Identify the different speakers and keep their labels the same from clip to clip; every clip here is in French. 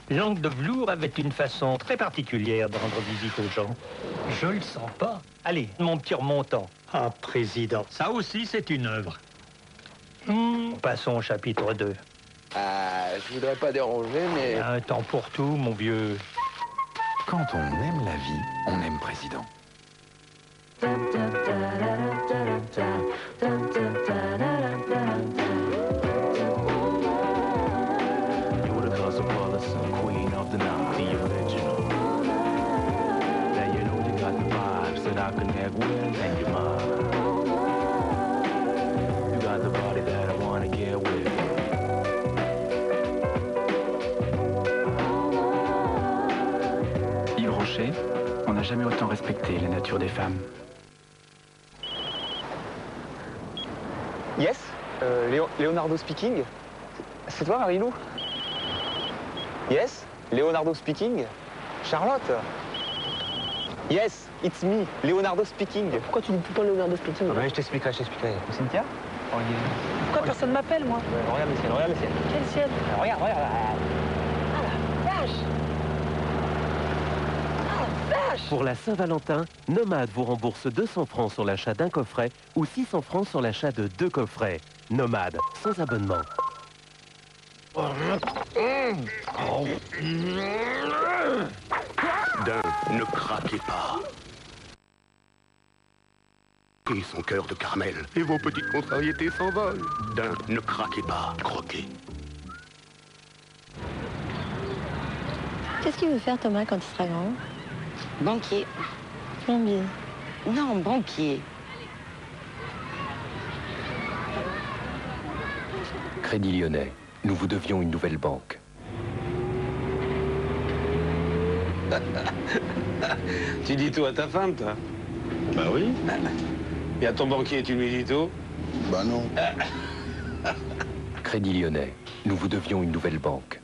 Speaker 1: L'oncle de velours avait une façon très particulière de rendre visite aux gens. Je le sens pas. Allez, mon petit remontant.
Speaker 2: Ah, président, ça aussi c'est une œuvre.
Speaker 1: Passons au chapitre 2.
Speaker 3: Je voudrais pas déranger, mais...
Speaker 1: Un temps pour tout, mon vieux.
Speaker 4: Quand on aime la vie, on aime président.
Speaker 5: Yves Rocher, on n'a jamais autant respecté la nature des femmes.
Speaker 3: Yes, Leonardo speaking. C'est toi, Marilou? Yes, Leonardo speaking. Charlotte? Yes, it's me, Leonardo speaking.
Speaker 6: Pourquoi tu dis tout le temps Leonardo speaking?
Speaker 3: Je t'expliquerai. Cynthia?
Speaker 6: Pourquoi personne m'appelle, moi?
Speaker 3: Regarde le ciel, regarde le ciel.
Speaker 6: Quel ciel?
Speaker 3: Regarde.
Speaker 6: Ah la vache! Ah la vache!
Speaker 7: Pour la Saint-Valentin, Nomade vous rembourse 200 francs sur l'achat d'un coffret ou 600 francs sur l'achat de 2 coffrets. Nomade, sans abonnement.
Speaker 8: D'un, ne craquez pas. Et son cœur de caramel. Et vos petites contrariétés s'envolent. D'un, ne craquez pas, croquez.
Speaker 9: Qu'est-ce qu'il veut faire, Thomas, quand il sera grand?
Speaker 10: Banquier.
Speaker 9: Plombier.
Speaker 10: Non, banquier.
Speaker 4: Crédit Lyonnais, nous vous devions une nouvelle banque.
Speaker 11: Tu dis tout à ta femme, toi? Bah oui. Et à ton banquier, tu lui dis tout?
Speaker 8: Bah non.
Speaker 4: Crédit Lyonnais, nous vous devions une nouvelle banque.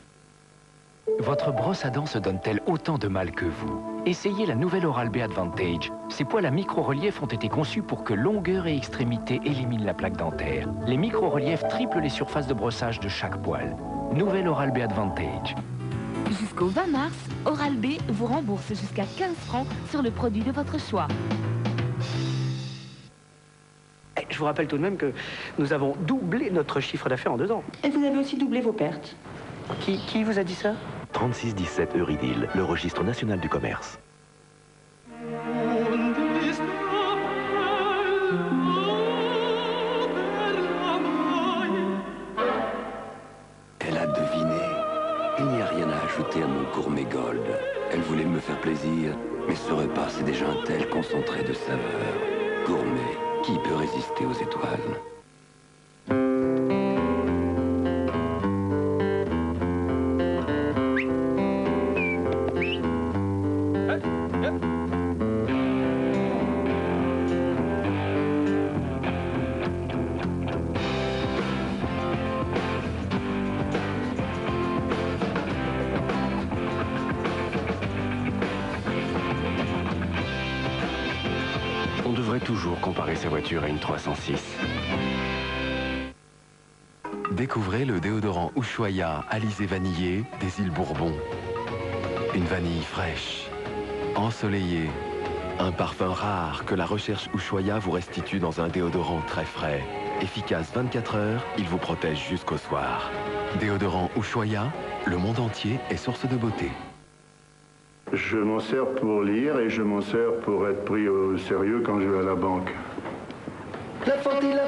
Speaker 5: Votre brosse à dents se donne-t-elle autant de mal que vous? Essayez la nouvelle Oral-B Advantage. Ces poils à micro-relief ont été conçus pour que longueur et extrémité éliminent la plaque dentaire. Les micro-reliefs triplent les surfaces de brossage de chaque poil. Nouvelle Oral-B Advantage.
Speaker 12: Jusqu'au 20 mars, Oral-B vous rembourse jusqu'à 15 francs sur le produit de votre choix.
Speaker 6: Je vous rappelle tout de même que nous avons doublé notre chiffre d'affaires en 2 ans.
Speaker 13: Et vous avez aussi doublé vos pertes.
Speaker 6: Qui vous a dit ça?
Speaker 14: 3617 Euridil, le registre national du commerce.
Speaker 15: Elle a deviné. Il n'y a rien à ajouter à mon gourmet gold. Elle voulait me faire plaisir, mais ce repas, c'est déjà un tel concentré de saveurs. Gourmet, qui peut résister aux étoiles?
Speaker 5: On devrait toujours comparer sa voiture à une 306.
Speaker 4: Découvrez le déodorant Ushuaïa alizé vanillé des îles Bourbon. Une vanille fraîche, ensoleillée, un parfum rare que la recherche Ushuaïa vous restitue dans un déodorant très frais. Efficace 24 heures, il vous protège jusqu'au soir. Déodorant Ushuaïa, le monde entier est source de beauté.
Speaker 16: Je m'en sers pour lire et je m'en sers pour être pris au sérieux quand je vais à la banque.
Speaker 13: La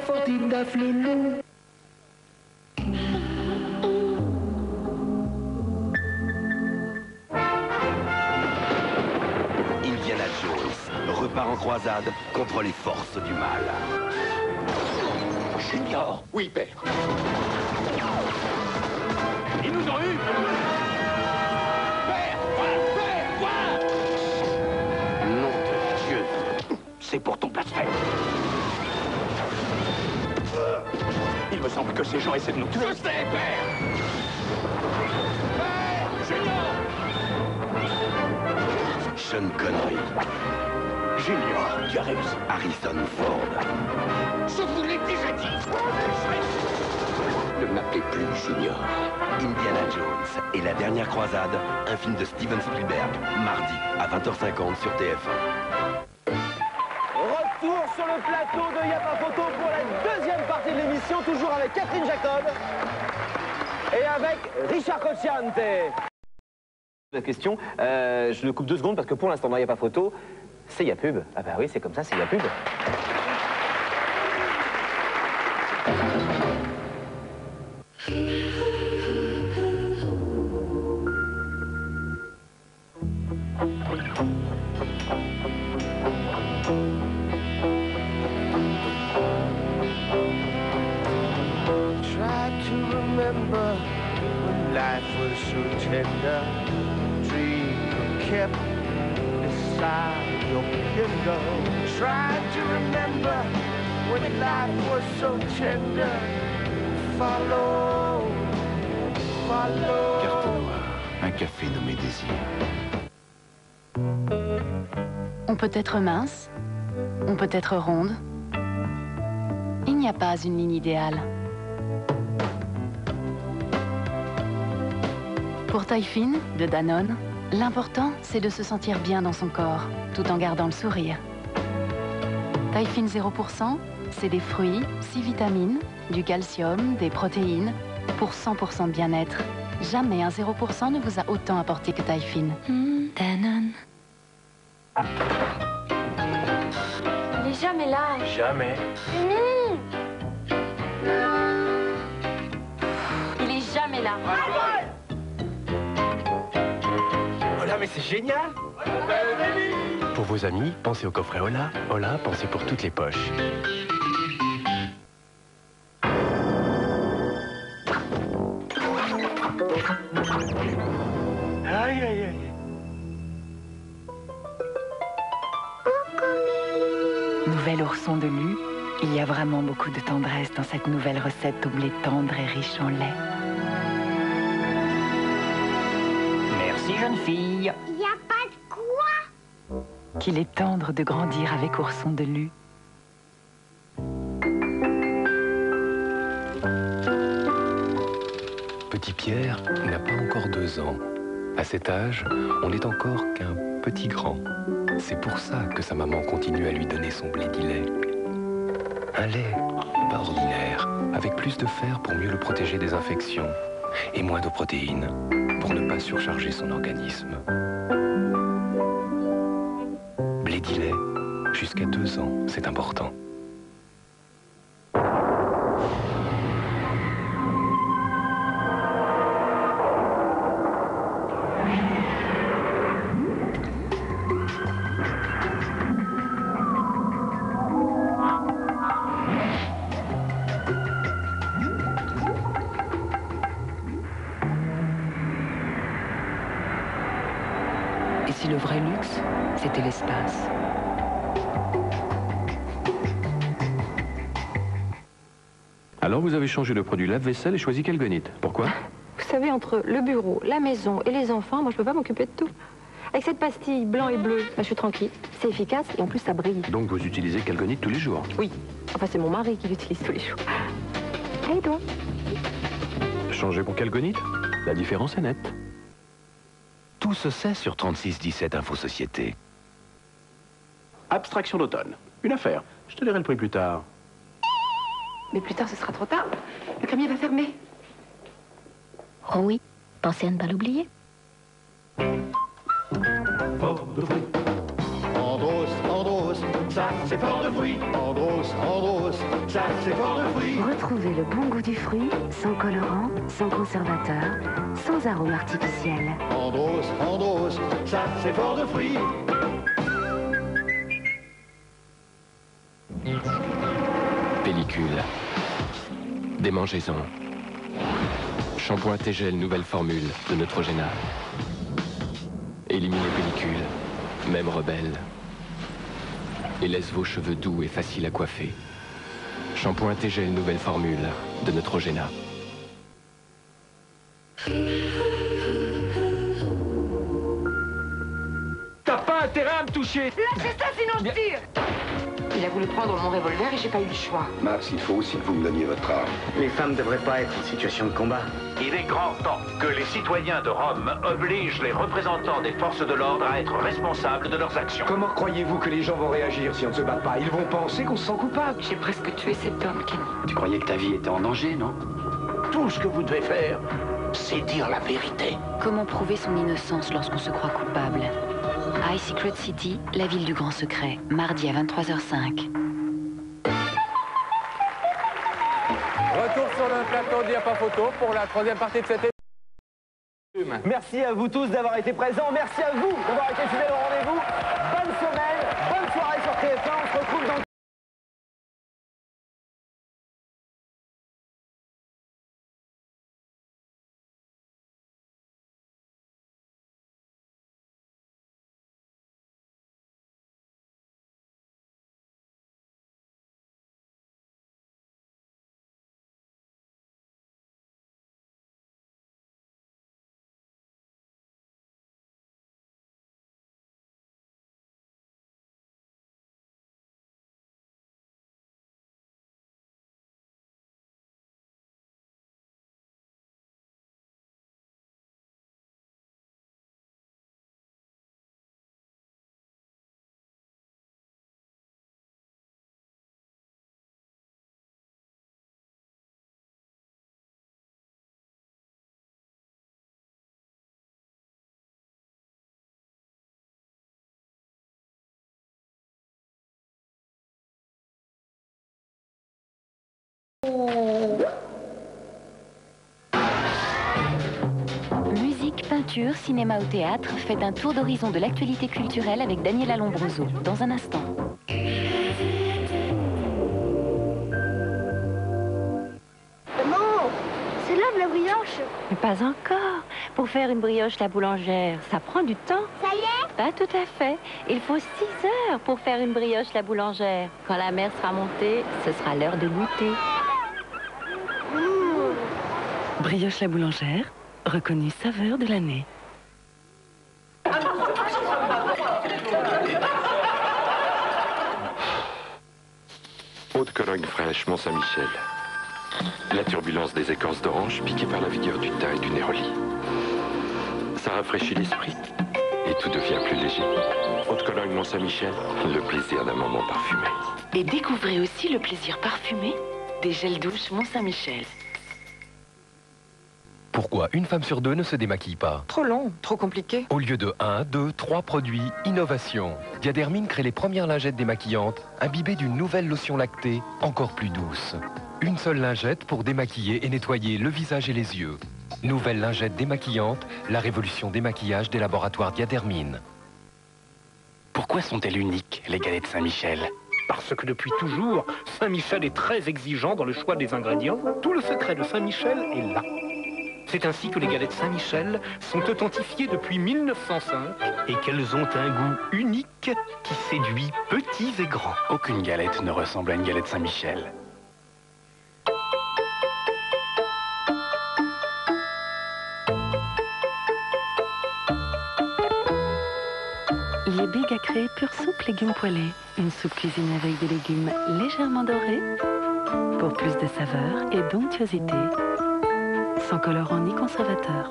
Speaker 13: Fortine d'Afflelou.
Speaker 14: Indiana Jones repart en croisade contre les forces du mal.
Speaker 8: Junior. Oui, père.
Speaker 11: Ils nous ont eu.
Speaker 8: C'est pour ton blasphème. Il me semble que ces gens essaient de nous tuer.
Speaker 11: Je sais, père. Père, Junior.
Speaker 14: Sean Connery, Junior, tu as réussi. Harrison Ford.
Speaker 8: Je vous l'ai déjà dit.
Speaker 14: Ne m'appelez plus Junior. Indiana Jones et la dernière croisade, un film de Steven Spielberg, mardi à 20h50 sur TF1.
Speaker 3: Retour sur le plateau de Y'a pas photo pour la deuxième partie de l'émission, toujours avec Catherine Jacob et avec Richard Cocciante. La question, je le coupe 2 secondes parce que pour l'instant, dans Y'a pas photo, c'est Y'a pub. Ah bah oui, c'est comme ça, c'est Y'a pub.
Speaker 15: Carte noire, un café nommé Désir.
Speaker 17: On peut être mince, on peut être ronde. Il n'y a pas une ligne idéale. Pour taille fine, de Danone, l'important, c'est de se sentir bien dans son corps, tout en gardant le sourire. Taille fine 0%, c'est des fruits, 6 vitamines, du calcium, des protéines, pour 100% de bien-être. Jamais un 0% ne vous a autant apporté que taille fine. Danone.
Speaker 9: Il est jamais là.
Speaker 2: Jamais.
Speaker 9: Il est jamais là.
Speaker 2: Hola, mais c'est génial. Pour vos amis, pensez au coffret Hola. Hola, pensez pour toutes les poches. Aïe, aïe, aïe.
Speaker 18: Nouvel ourson de Lu, il y a vraiment beaucoup de tendresse dans cette nouvelle recette au blé tendre et riche en lait.
Speaker 1: Merci, jeune fille.
Speaker 19: Il n'y a pas de quoi.
Speaker 18: Qu'il est tendre de grandir avec ourson de Lu.
Speaker 4: Petit Pierre n'a pas encore 2 ans. À cet âge, on n'est encore qu'un petit grand. C'est pour ça que sa maman continue à lui donner son blé d'Ilay. Un lait pas ordinaire, avec plus de fer pour mieux le protéger des infections et moins de protéines pour ne pas surcharger son organisme. Blé d'Ilay, jusqu'à 2 ans, c'est important.
Speaker 18: Et si le vrai luxe, c'était l'espace?
Speaker 20: Alors vous avez changé le produit lave-vaisselle et choisi Calgonite. Pourquoi?
Speaker 9: Vous savez, entre le bureau, la maison et les enfants, moi je peux pas m'occuper de tout. Avec cette pastille blanc et bleu, je suis tranquille. C'est efficace et en plus ça brille.
Speaker 20: Donc vous utilisez Calgonite tous les jours?
Speaker 9: Oui. Enfin, c'est mon mari qui l'utilise tous les jours. Et toi?
Speaker 20: Changez pour Calgonite? La différence est nette.
Speaker 15: Tout se sait sur 3617 Info Société.
Speaker 20: Abstraction d'automne. Une affaire. Je te dirai le prix plus tard.
Speaker 9: Mais plus tard, ce sera trop tard. Le camion va fermer.
Speaker 12: Oh oui, pensez à ne pas l'oublier.
Speaker 13: Andros, Andros, ça c'est fort de fruits. Andros, Andros, ça c'est fort de fruits.
Speaker 17: Retrouvez le bon goût du fruit, sans colorant, sans conservateur, sans arôme artificiel.
Speaker 13: Andros, Andros, ça c'est fort de fruits.
Speaker 4: Pellicule. Démangeaison. Shampoing Tegel nouvelle formule de Neutrogena. Éliminez pellicule, même rebelle. Et laisse vos cheveux doux et faciles à coiffer. Shampoing Tegel nouvelle formule de Neutrogena.
Speaker 2: T'as pas intérêt à me toucher.
Speaker 1: toucher.
Speaker 9: Lâchez ça, sinon je tire. Il a voulu prendre mon revolver et j'ai pas eu le choix.
Speaker 15: Max, il faut aussi que vous me donniez votre arme.
Speaker 6: Les femmes ne devraient pas être en situation de combat.
Speaker 5: Il est grand temps que les citoyens de Rome obligent les représentants des forces de l'ordre à être responsables de leurs actions.
Speaker 21: Comment croyez-vous que les gens vont réagir si on ne se bat pas? Ils vont penser qu'on se sent coupable.
Speaker 9: J'ai presque tué cet homme, Kenny.
Speaker 15: Tu croyais que ta vie était en danger, non?
Speaker 8: Tout ce que vous devez faire, c'est dire la vérité.
Speaker 17: Comment prouver son innocence lorsqu'on se croit coupable? High Secret City, la ville du grand secret, mardi à 23h05.
Speaker 22: Retour sur le plateau d'Il n'y a pas photo pour la troisième partie de cette émission.
Speaker 3: Merci à vous tous d'avoir été présents. Merci à vous d'avoir été fidèles au rendez-vous. Bonne semaine, bonne soirée sur TF1. On se retrouve dans...
Speaker 17: Musique, peinture, cinéma ou théâtre, faites un tour d'horizon de l'actualité culturelle avec Daniela Lombroso, dans un instant.
Speaker 19: Maman, c'est l'heure de la brioche.
Speaker 9: Mais pas encore. Pour faire une brioche la boulangère, ça prend du temps.
Speaker 19: Ça y est?
Speaker 9: Pas tout à fait. Il faut 6 heures pour faire une brioche la boulangère. Quand la mer sera montée, ce sera l'heure de goûter.
Speaker 18: Brioche la boulangère, reconnue saveur de l'année.
Speaker 4: Haute-Cologne fraîche, Mont-Saint-Michel. La turbulence des écorces d'orange piquée par la vigueur du thym et du néroli. Ça rafraîchit l'esprit et tout devient plus léger. Haute-Cologne, Mont-Saint-Michel, le plaisir d'un moment parfumé.
Speaker 18: Et découvrez aussi le plaisir parfumé des gels douche Mont-Saint-Michel.
Speaker 2: Pourquoi une femme sur 2 ne se démaquille pas?
Speaker 18: Trop long, trop compliqué.
Speaker 2: Au lieu de 1, 2, 3 produits, innovation. Diadermine crée les premières lingettes démaquillantes, imbibées d'une nouvelle lotion lactée, encore plus douce. Une seule lingette pour démaquiller et nettoyer le visage et les yeux. Nouvelle lingette démaquillante, la révolution des maquillages des laboratoires Diadermine.
Speaker 23: Pourquoi sont-elles uniques, les galettes Saint-Michel?
Speaker 1: Parce que depuis toujours, Saint-Michel est très exigeant dans le choix des ingrédients. Tout le secret de Saint-Michel est là. C'est ainsi que les galettes Saint-Michel sont authentifiées depuis 1905 et qu'elles ont un goût unique qui séduit petits et grands.
Speaker 23: Aucune galette ne ressemble à une galette Saint-Michel.
Speaker 18: Liebig a créé Pure Soupe légumes poêlés. Une soupe cuisinée avec des légumes légèrement dorés pour plus de saveur et d'onctuosité. Sans colorant ni conservateur.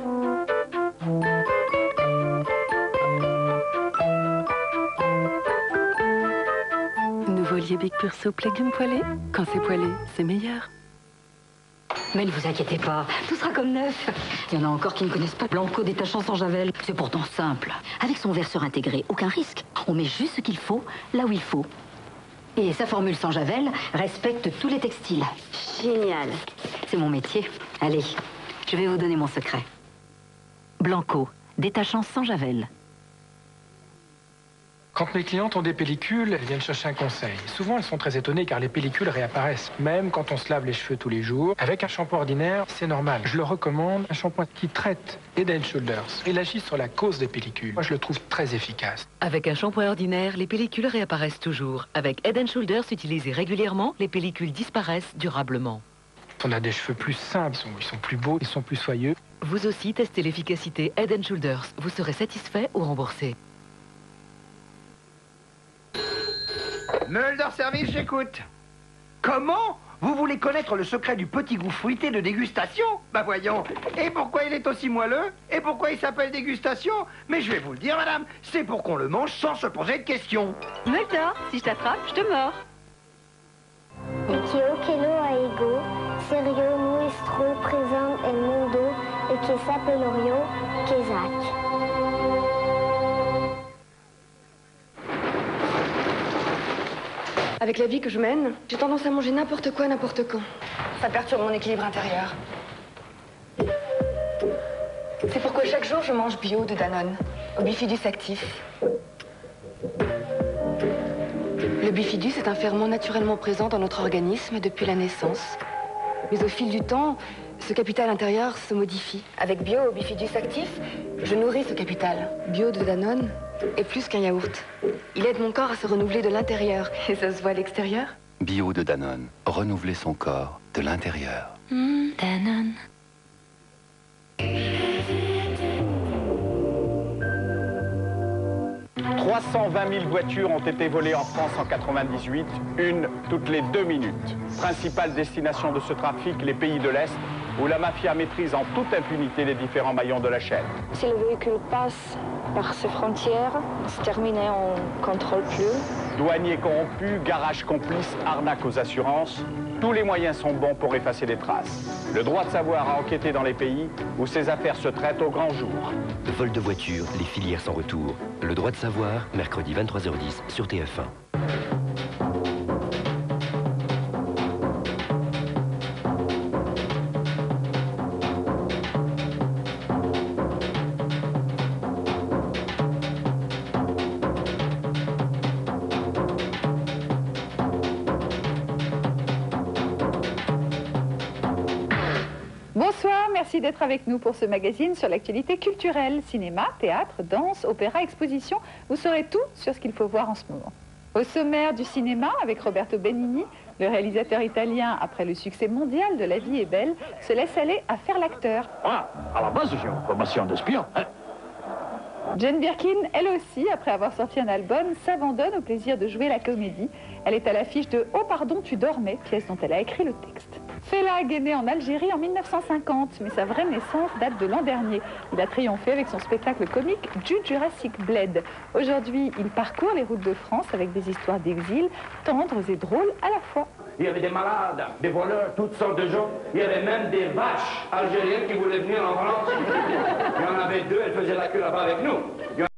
Speaker 18: Nouveau Liebig Pure Soupe légumes poêlés. Quand c'est poêlé, c'est meilleur.
Speaker 9: Mais ne vous inquiétez pas, tout sera comme neuf. Il y en a encore qui ne connaissent pas Blanco détachant sans javel. C'est pourtant simple. Avec son verseur intégré, aucun risque. On met juste ce qu'il faut, là où il faut. Et sa formule sans javel respecte tous les textiles. Génial. C'est mon métier. Allez, je vais vous donner mon secret. Blanco, détachant sans javel.
Speaker 24: Quand mes clientes ont des pellicules, elles viennent chercher un conseil. Souvent, elles sont très étonnées car les pellicules réapparaissent. Même quand on se lave les cheveux tous les jours, avec un shampoing ordinaire, c'est normal. Je leur recommande un shampoing qui traite Head & Shoulders. Il agit sur la cause des pellicules. Moi, je le trouve très efficace.
Speaker 18: Avec un shampoing ordinaire, les pellicules réapparaissent toujours. Avec Head & Shoulders utilisé régulièrement, les pellicules disparaissent durablement.
Speaker 24: On a des cheveux plus simples, ils sont plus beaux, ils sont plus soyeux.
Speaker 18: Vous aussi, testez l'efficacité Head & Shoulders. Vous serez satisfait ou remboursé.
Speaker 7: Mulder Service, j'écoute. Comment? Vous voulez connaître le secret du petit goût fruité de dégustation? Bah voyons. Et pourquoi il est aussi moelleux? Et pourquoi il s'appelle dégustation? Mais je vais vous le dire, madame, c'est pour qu'on le mange sans se poser de questions.
Speaker 9: Mulder, si je t'attrape, je te mords.
Speaker 19: Que Okelo Aigo, Serio Nuestro Présent El Mundo et que Sapelorio Kezak.
Speaker 10: Avec la vie que je mène, j'ai tendance à manger n'importe quoi, n'importe quand. Ça perturbe mon équilibre intérieur. C'est pourquoi chaque jour je mange bio de Danone, au bifidus actif. Le bifidus est un ferment naturellement présent dans notre organisme depuis la naissance. Mais au fil du temps, ce capital intérieur se modifie. Avec bio au bifidus actif, je nourris ce capital. Bio de Danone est plus qu'un yaourt. Il aide mon corps à se renouveler de l'intérieur. Et ça se voit à l'extérieur.
Speaker 15: Bio de Danone. Renouveler son corps de l'intérieur.
Speaker 9: Danone.
Speaker 11: « 320 000 voitures ont été volées en France en 98, une toutes les 2 minutes. Principale destination de ce trafic, les pays de l'Est, où la mafia maîtrise en toute impunité les différents maillons de la chaîne.
Speaker 16: Si le véhicule passe par ces frontières, c'est terminé, on ne contrôle plus.
Speaker 11: Douaniers corrompus, garages complices, arnaques aux assurances, tous les moyens sont bons pour effacer les traces. Le droit de savoir a enquêté dans les pays où ces affaires se traitent au grand jour.
Speaker 14: Vol de voiture, les filières sans retour. Le droit de savoir, mercredi 23h10 sur TF1.
Speaker 25: Bonsoir, merci d'être avec nous pour ce magazine sur l'actualité culturelle, cinéma, théâtre, danse, opéra, exposition. Vous saurez tout sur ce qu'il faut voir en ce moment. Au sommaire du cinéma, avec Roberto Benigni, le réalisateur italien, après le succès mondial de La vie est belle, se laisse aller à faire l'acteur.
Speaker 26: Ah, à la base, j'ai une formation d'espion. Hein.
Speaker 25: Jane Birkin, elle aussi, après avoir sorti un album, s'abandonne au plaisir de jouer la comédie. Elle est à l'affiche de « Oh pardon, tu dormais », pièce dont elle a écrit le texte. Felag est né en Algérie en 1950, mais sa vraie naissance date de l'an dernier. Il a triomphé avec son spectacle comique du Jurassic Bled. Aujourd'hui, il parcourt les routes de France avec des histoires d'exil, tendres et drôles à la fois.
Speaker 26: Il y avait des malades, des voleurs, toutes sortes de gens. Il y avait même des vaches algériennes qui voulaient venir en France. Il y en avait 2, elles faisaient la queue là-bas avec nous.